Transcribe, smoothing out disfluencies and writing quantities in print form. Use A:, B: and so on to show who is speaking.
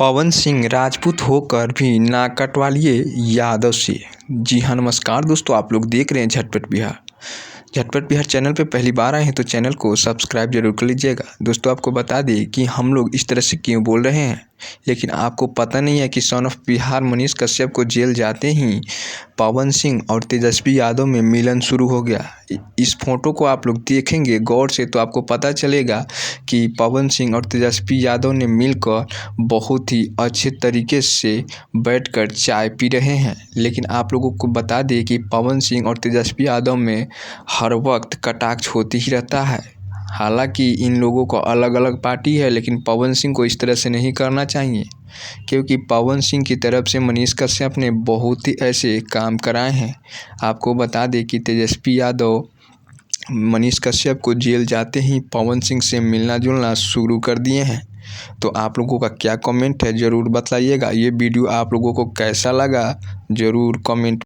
A: पवन सिंह राजपूत होकर भी ना कटवा लिए यादव से। जी हाँ, नमस्कार दोस्तों, आप लोग देख रहे हैं झटपट बिहार। झटपट बिहार चैनल पे पहली बार आए हैं तो चैनल को सब्सक्राइब जरूर कर लीजिएगा। दोस्तों, आपको बता दें कि हम लोग इस तरह से क्यों बोल रहे हैं, लेकिन आपको पता नहीं है कि सन ऑफ बिहार मनीष कश्यप को जेल जाते ही पवन सिंह और तेजस्वी यादव में मिलन शुरू हो गया। इस फोटो को आप लोग देखेंगे गौर से तो आपको पता चलेगा कि पवन सिंह और तेजस्वी यादव ने मिलकर बहुत ही अच्छे तरीके से बैठकर चाय पी रहे हैं। लेकिन आप लोगों को बता दें कि पवन सिंह और तेजस्वी यादव में हर वक्त कटाक्ष होती ही रहता है। हालांकि इन लोगों को अलग अलग पार्टी है, लेकिन पवन सिंह को इस तरह से नहीं करना चाहिए, क्योंकि पवन सिंह की तरफ से मनीष कश्यप ने बहुत ही ऐसे काम कराए हैं। आपको बता दें कि तेजस्वी यादव मनीष कश्यप को जेल जाते ही पवन सिंह से मिलना जुलना शुरू कर दिए हैं। तो आप लोगों का क्या कमेंट है ज़रूर बताइएगा। ये वीडियो आप लोगों को कैसा लगा ज़रूर कमेंट